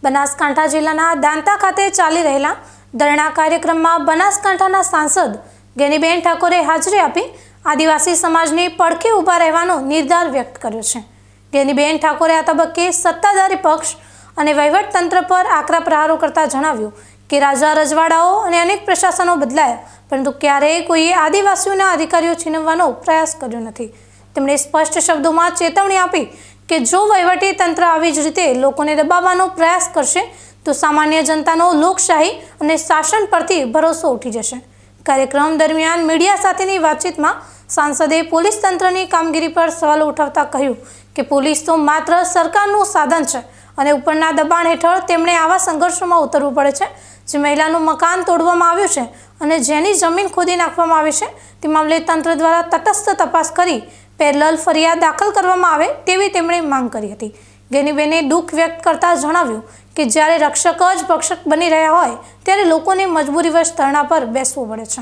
બનાસકાંઠા જિલ્લાના દાંતા ખાતે ચાલી રહેલા ધરણા કાર્યક્રમમાં બનાસકાંઠાના સાંસદ ગેનીબેન ઠાકોરે હાજરી આપી આદિવાસી સમાજની પડખે ઊભા રહેવાનો નિર્ધાર વ્યક્ત કર્યો છે। ગેનીબેન ઠાકોરે આ તબક્કે સત્તાધારી પક્ષ અને વહીવટતંત્ર પર આકરા પ્રહારો કરતા જણાવ્યું કે રાજા રજવાડાઓ અને અનેક પ્રશાસનો બદલાયા, પરંતુ ક્યારેય કોઈએ આદિવાસીઓના અધિકારીઓ છીનવવાનો પ્રયાસ કર્યો નથી। તેમણે સ્પષ્ટ શબ્દોમાં ચેતવણી આપી કે જો વહીવટી તંત્ર આવી જ રીતે લોકોને દબાવવાનો પ્રયાસ કરશે તો સામાન્ય જનતાનો લોકશાહી અને શાસન પરથી ભરોસો ઉઠી જશે। કાર્યક્રમ દરમિયાન મીડિયા સાથેની વાતચીતમાં સાંસદે પોલીસ તંત્રની કામગીરી પર સવાલો ઉઠાવતા કહ્યું કે પોલીસ તો માત્ર સરકારનું સાધન છે અને ઉપરના દબાણ હેઠળ તેમણે આવા સંઘર્ષોમાં ઉતરવું પડે છે। જે મહિલાનું મકાન તોડવામાં આવ્યું છે અને જેની જમીન ખોદી નાખવામાં આવી છે તે મામલે તંત્ર દ્વારા તટસ્થ તપાસ કરી પેરેલલ ફરિયાદ દાખલ કરવામાં આવે તેવી તેમણે માંગ કરી હતી। ગેનીબેને દુઃખ વ્યક્ત કરતા જણાવ્યું કે જ્યારે રક્ષક જ ભક્ષક બની રહ્યા હોય ત્યારે લોકોને મજબૂરીવશ ધરણા પર બેસવું પડે છે।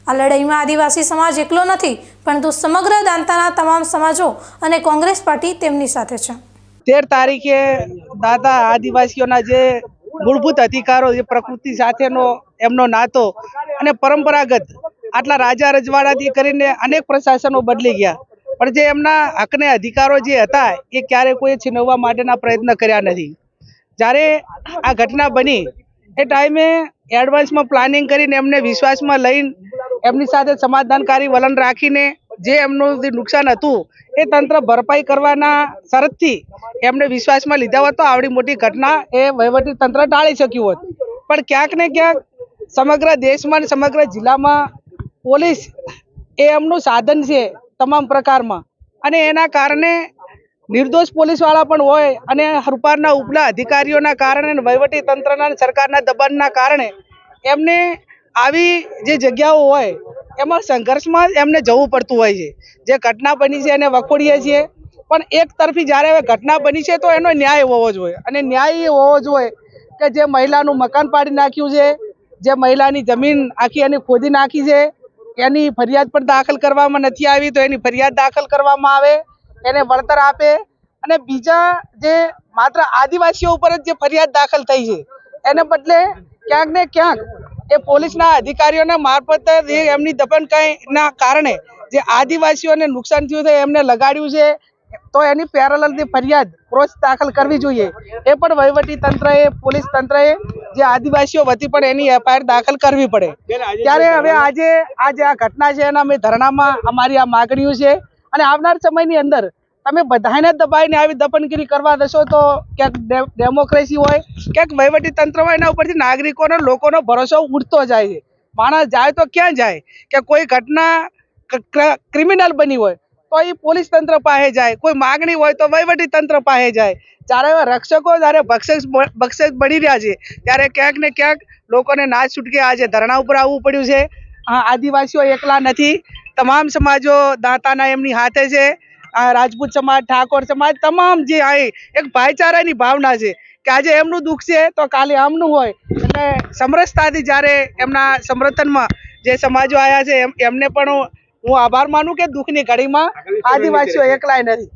આ લડાઈમાં આદિવાસી સમાજ એકલો નથી, પરંતુ સમગ્ર દાંતાના તમામ સમાજો અને કોંગ્રેસ પાર્ટી તેમની સાથે છે। 13 તારીખે દાંતા આદિવાસીઓના જે મૂળભૂત અધિકારો, જે પ્રકૃતિ સાથેનો એમનો નાતો અને પરંપરાગત આટલા રાજા રજવાડાથી કરીને અનેક પ્રશાસનો બદલી ગયા, પણ જે એમના હકને અધિકારો જે હતા એ ક્યારે કોઈ છીનવવા માટેના પ્રયત્ન કર્યા નથી। જ્યારે આ ઘટના બની એ ટાઈમે એડવાન્સમાં પ્લાનિંગ કરીને એમને વિશ્વાસમાં લઈને એમની સાથે સમાધાનકારી વલણ રાખીને જે એમનું જે નુકસાન હતું એ તંત્ર ભરપાઈ કરવાના શરતથી એમને વિશ્વાસમાં લીધા હોત તો આવડી મોટી ઘટના એ વહીવટી તંત્ર ટાળી શક્યું હોત। પણ ક્યાંક ને ક્યાંક સમગ્ર દેશમાં અને સમગ્ર જિલ્લામાં પોલીસ એ એમનું સાધન છે તમામ પ્રકારમાં, અને એના કારણે નિર્દોષ પોલીસવાળા પણ હોય અને સરકારના ઉપલા અધિકારીઓના કારણે વહીવટી તંત્રના સરકારના દબાણના કારણે એમને આવી જે જગ્યાઓ હોય એમાં સંઘર્ષમાં એમને જવું પડતું હોય છે। જે ઘટના બની છે એને વખોડીએ છીએ, પણ એક તરફી જ્યારે ઘટના બની છે તો એનો ન્યાય હોવો જોઈએ, અને ન્યાય એ હોવો જોઈએ કે જે મહિલાનું મકાન પાડી નાખ્યું છે, જે મહિલાની જમીન આખી એની ખોદી નાખી છે, એની ફરિયાદ પણ દાખલ કરવામાં નથી આવી તો એની ફરિયાદ દાખલ કરવામાં આવે, એને વળતર આપે। અને બીજા જે માત્ર આદિવાસીઓ ઉપર જ જે ફરિયાદ દાખલ થઈ છે એને બદલે ક્યાંક ને ક્યાંક એ પોલીસના અધિકારીઓના મારફત એમની દબાણના કારણે જે આદિવાસીઓને નુકસાન થયું છે એમને લગાડ્યું છે તો એની પેરેલલની ફરિયાદ ક્રોસ દાખલ કરવી જોઈએ। એ પણ વહીવટી તંત્રએ, પોલીસ તંત્રએ જે આદિવાસીઓ વતી પણ એની એફઆઈઆર દાખલ કરવી પડે। ત્યારે હવે આજે આ ઘટના છે એના અમે ધરણામાં અમારી આ માગણીઓ છે, અને આવનાર સમયની અંદર તમે બધાને દબાઈને આવી દબનગીરી કરવા દેશો તો ક્યાંક ડેમોક્રેસી હોય, ક્યાંક વહીવટી તંત્ર હોય, એના ઉપરથી નાગરિકોનો, લોકોનો ભરોસો ઉઠતો જાય છે। માણસ જાય તો ક્યાં જાય કે કોઈ ઘટના ક્રિમિનલ બની હોય તો એ પોલીસ તંત્ર પાસે જાય, કોઈ માગણી હોય તો વહીવટી તંત્ર પાસે જાય। જ્યારે રક્ષકો જ્યારે ભક્ષક બની રહ્યા છે ત્યારે ક્યાંક ને ક્યાંક લોકોને ના છૂટકે આજે ધરણા ઉપર આવવું પડ્યું છે। આદિવાસીઓ એકલા નથી, તમામ સમાજો દાંતાના એમની હાથે છે। રાજપૂત સમાજ, ઠાકોર સમાજ, તમામ જે એક ભાઈચારાની ભાવના છે કે આજે એમનું દુઃખ છે તો કાલે આમનું હોય, એટલે સમરસતાથી જ્યારે એમના સમર્થનમાં જે સમાજો આવ્યા છે એમને પણ હું આભાર માનું કે દુઃખની ઘડીમાં આદિવાસીઓ એકલાય નથી।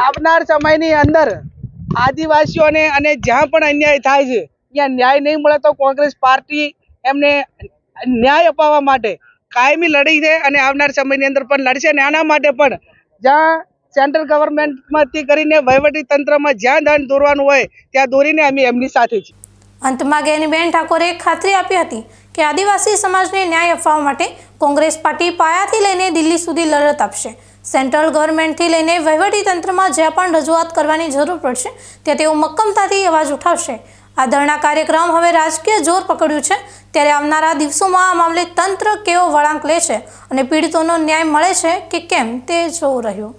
આવનાર સમયની અંદર આદિવાસીઓને અને જ્યાં પણ અન્યાય થાય છે ત્યાં ન્યાય નહીં મળે તો કોંગ્રેસ પાર્ટી એમને ન્યાય અપાવવા માટે કાયમી લડી છે અને આવનાર સમયની અંદર પણ લડશે। અને આના માટે પણ જ્યાં સેન્ટ્રલ ગવર્મેન્ટમાંથી કરીને વહીવટી તંત્રમાં જ્યાં દંડ દોરવાનું હોય ત્યાં દોરીને અમે એમની સાથે છીએ। અંતમાં ગેનીબેન ઠાકોરે ખાતરી આપી હતી કે આદિવાસી સમાજને ન્યાય અપાવવા માટે કોંગ્રેસ પાર્ટી પાયાથી લઈને દિલ્હી સુધી લડત આપશે। સેન્ટ્રલ ગવર્મેન્ટથી લઈને વહીવટી તંત્રમાં જ્યાં પણ રજૂઆત કરવાની જરૂર પડશે ત્યાં તેઓ મક્કમતાથી અવાજ ઉઠાવશે। આ ધરણા કાર્યક્રમ હવે રાજકીય જોર પકડ્યું છે, ત્યારે આવનારા દિવસોમાં આ મામલે તંત્ર કેવો વળાંક લે છે અને પીડિતોનો ન્યાય મળે છે કે કેમ તે જોવું રહ્યું।